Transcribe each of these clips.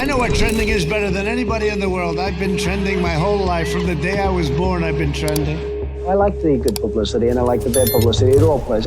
I know what trending is better than anybody in the world. I've been trending my whole life. From the day I was born, I've been trending. I like the good publicity and I like the bad publicity. It all plays.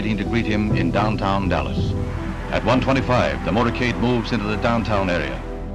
To greet him in downtown Dallas. At 1:25, the motorcade moves into the downtown area.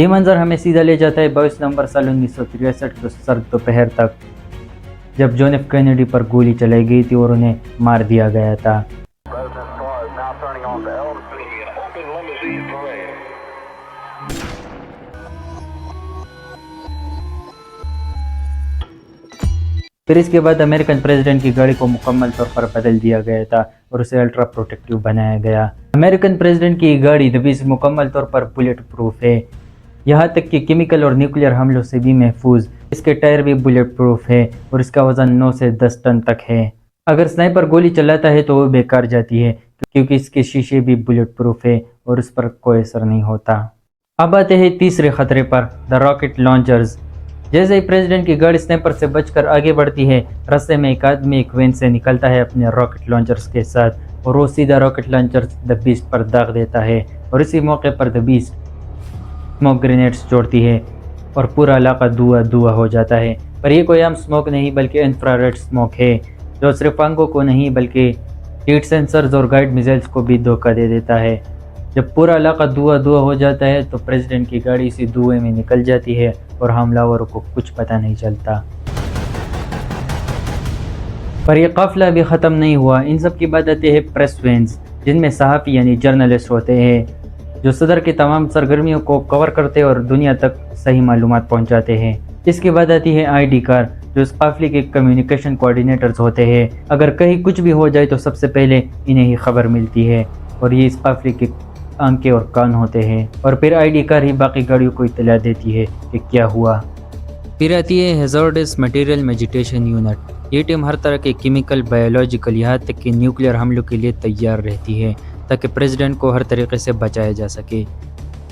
یہ منظر ہمیں سیدھا لے جاتا ہے 22 نومبر سال 1963 کو سرد دوپہر تک، جب جون ایف کینیڈی پر گولی چلائی گئی تھی اور انہیں مار دیا گیا تھا۔ پھر اس کے بعد امریکن پریزیڈنٹ کی گاڑی کو مکمل طور پر بدل دیا گیا تھا اور اسے الٹرا پروٹیکٹیو بنایا گیا۔ امریکن پریزیڈنٹ کی گاڑی دبیز مکمل طور پر بلیٹ پروف ہے، یہاں تک کہ کیمیکل اور نیوکلیئر حملوں سے بھی محفوظ۔ اس کے ٹائر بھی بلیٹ پروف ہے اور اس کا وزن 9 سے 10 ٹن تک ہے۔ اگر سنائپر گولی چلاتا ہے تو وہ بیکار جاتی ہے کیونکہ اس کے شیشے بھی بلیٹ پروف ہے اور اس پر کوئی اثر نہیں ہوتا۔ اب آتے ہیں تیسرے خطرے پر، دا راکٹ لانچرز۔ جیسے ہی پریزیڈنٹ کی گاڑی سنائپر سے بچ کر آگے بڑھتی ہے، راستے میں ایک آدمی ایک وین سے نکلتا ہے اپنے راکٹ لانچرز کے ساتھ، اور وہ سیدھا راکٹ لانچرز دا بیسٹ پر داغ دیتا ہے، اور اسی موقع پر دا بیسٹ اسموک گرینیڈز چھوڑتی ہے اور پورا علاقہ دھواں دھواں ہو جاتا ہے۔ پر یہ کوئی عام اسموک نہیں بلکہ انفراریڈ اسموک ہے، جو صرف آنکھوں کو نہیں بلکہ ہیٹ سینسرز اور گائیڈ میزائلز کو بھی دھوکہ دے دیتا ہے۔ جب پورا علاقہ دھواں دھواں ہو جاتا ہے تو پریزیڈنٹ کی گاڑی اسی دھوئے میں نکل جاتی ہے اور حملہ آوروں کو کچھ پتہ نہیں چلتا۔ پر یہ قافلہ بھی ختم نہیں ہوا، ان سب کی بعد آتے ہیں پریس وینز، جن میں صحافی یعنی جرنلسٹ ہوتے ہیں، جو صدر کی تمام سرگرمیوں کو کور کرتے اور دنیا تک صحیح معلومات پہنچاتے ہیں۔ اس کے بعد آتی ہے آئی ڈی کار، جو اس قافلے کے کمیونیکیشن کوآرڈینیٹرز ہوتے ہیں۔ اگر کہیں کچھ بھی ہو جائے تو سب سے پہلے انہیں ہی خبر ملتی ہے، اور یہ اس قافلے کے آنکھیں اور کان ہوتے ہیں، اور پھر آئی ڈی کار ہی باقی گاڑیوں کو اطلاع دیتی ہے کہ کیا ہوا۔ پھر آتی ہے ہیزارڈس مٹیریل میجیٹیشن یونٹ۔ یہ ٹیم ہر طرح کے کیمیکل، بایولوجیکل، یہاں تک کہ نیوکلیئر حملوں کے لیے تیار رہتی ہے تاکہ پریزیڈنٹ کو ہر طریقے سے بچایا جا سکے۔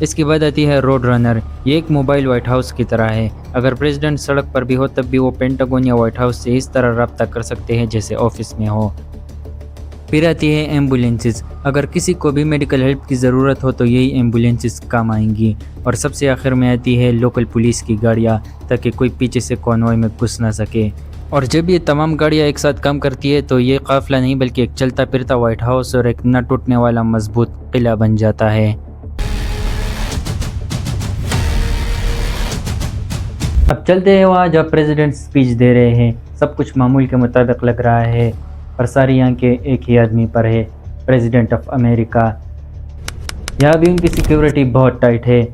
اس کے بعد آتی ہے روڈ رنر، یہ ایک موبائل وائٹ ہاؤس کی طرح ہے۔ اگر پریزیڈنٹ سڑک پر بھی ہو تب بھی وہ پینٹاگون یا وائٹ ہاؤس سے اس طرح رابطہ کر سکتے ہیں جیسے آفس میں ہو۔ پھر آتی ہے ایمبولینسز، اگر کسی کو بھی میڈیکل ہیلپ کی ضرورت ہو تو یہی ایمبولینسز کام آئیں گی۔ اور سب سے آخر میں آتی ہے لوکل پولیس کی گاڑیاں، تاکہ کوئی پیچھے سے کانوائے میں گھس نہ سکے۔ اور جب یہ تمام گاڑیاں ایک ساتھ کام کرتی ہے تو یہ قافلہ نہیں بلکہ ایک چلتا پھرتا وائٹ ہاؤس اور ایک نہ ٹوٹنے والا مضبوط قلعہ بن جاتا ہے۔ اب چلتے ہیں وہاں جب پریزیڈنٹ سپیچ دے رہے ہیں، سب کچھ معمول کے مطابق لگ رہا ہے، پر ساری آنکھیں ایک ہی آدمی پر ہے، پریزیڈنٹ آف امریکہ۔ یہاں بھی ان کی سیکیورٹی بہت ٹائٹ ہے۔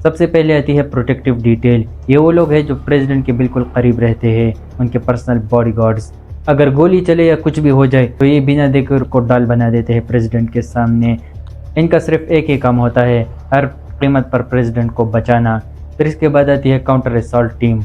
سب سے پہلے آتی ہے پروٹیکٹیو ڈیٹیل، یہ وہ لوگ ہیں جو پریزیڈنٹ کے بالکل قریب رہتے ہیں، ان کے پرسنل باڈی گارڈز۔ اگر گولی چلے یا کچھ بھی ہو جائے تو یہ بنا دیکھے ان کو ڈال بنا دیتے ہیں پریزیڈنٹ کے سامنے۔ ان کا صرف ایک ہی کام ہوتا ہے، ہر قیمت پر پریزیڈنٹ کو بچانا۔ پھر اس کے بعد آتی ہے کاؤنٹر اسالٹ ٹیم،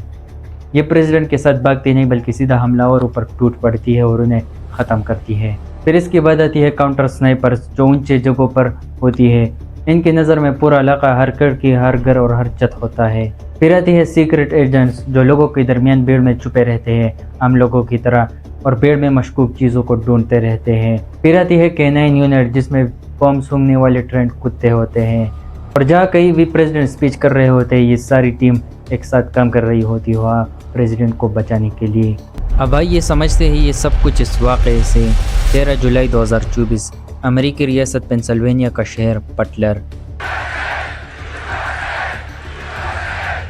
یہ پریزیڈنٹ کے ساتھ بھاگتی نہیں بلکہ سیدھا حملہ اور اوپر ٹوٹ پڑتی ہے اور انہیں ختم کرتی ہے۔ پھر اس کے بعد آتی ہے کاؤنٹر سنائپرز، جو اونچے جگہوں پر ہوتی ہے، ان کی نظر میں پورا علاقہ، ہر کھڑکی، ہر گھر اور ہر چھت ہوتا ہے۔ پھر آتی ہے سیکرٹ ایجنٹس، جو لوگوں کے درمیان بھیڑ میں چھپے رہتے ہیں عام لوگوں کی طرح، اور بھیڑ میں مشکوک چیزوں کو ڈھونڈتے رہتے ہیں۔ پھر آتی ہے کینائن یونٹ، جس میں بم سونگھنے والے ٹرینڈ کتے ہوتے ہیں، اور جہاں کہیں بھی پریزیڈنٹ سپیچ کر رہے ہوتے ہیں یہ ساری ٹیم ایک ساتھ کام کر رہی ہوتی ہوا پریزیڈنٹ کو بچانے کے لیے۔ اب آئیے سمجھتے ہیں یہ سب کچھ اس واقعے سے۔ 13 جولائی 2024، امریکی ریاست پینسلوینیا کا شہر Butler.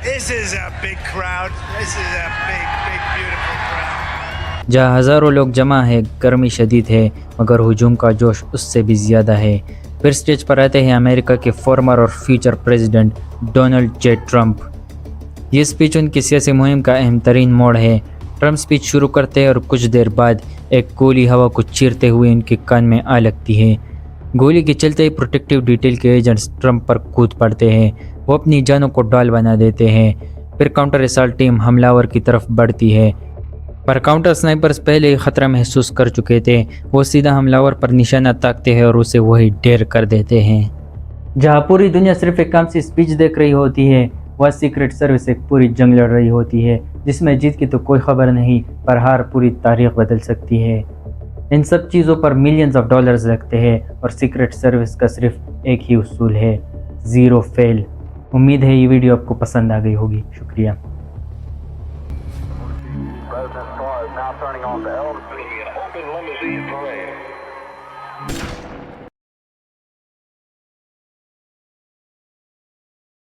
This is a big crowd. This is a big, beautiful crowd. جہاں ہزاروں لوگ جمع ہیں، گرمی شدید ہے مگر ہجوم کا جوش اس سے بھی زیادہ ہے۔ پھر سٹیج پر آتے ہیں امریکہ کے فارمر اور فیوچر پریزیڈنٹ ڈونلڈ جے ٹرمپ۔ یہ سپیچ ان کی سیاسی مہم کا اہم ترین موڑ ہے۔ ٹرمپ سپیچ شروع کرتے ہیں اور کچھ دیر بعد ایک گولی ہوا کو چیرتے ہوئے ان کے کان میں آ لگتی ہے۔ گولی کے چلتے ہی پروٹیکٹیو ڈیٹیل کے ایجنٹس ٹرمپ پر کود پڑتے ہیں، وہ اپنی جانوں کو ڈال بنا دیتے ہیں۔ پھر کاؤنٹر اسالٹ ٹیم حملہ آور کی طرف بڑھتی ہے، پر کاؤنٹر سنائپرز پہلے ہی خطرہ محسوس کر چکے تھے، وہ سیدھا حملہ آور پر نشانہ تاکتے ہیں اور اسے وہی ڈھیر کر دیتے ہیں۔ جہاں پوری دنیا صرف ایک کام سی سپیچ دیکھ رہی ہوتی ہے، وہ سیکرٹ سروس ایک پوری جنگ لڑ رہی ہوتی ہے، جس میں جیت کی تو کوئی خبر نہیں، پر ہار پوری تاریخ بدل سکتی ہے۔ ان سب چیزوں پر ملینز آف ڈالرز لگتے ہیں، اور سیکرٹ سروس کا صرف ایک ہی اصول ہے، زیرو فیل۔ امید ہے یہ ویڈیو آپ کو پسند آ گئی ہوگی۔ شکریہ۔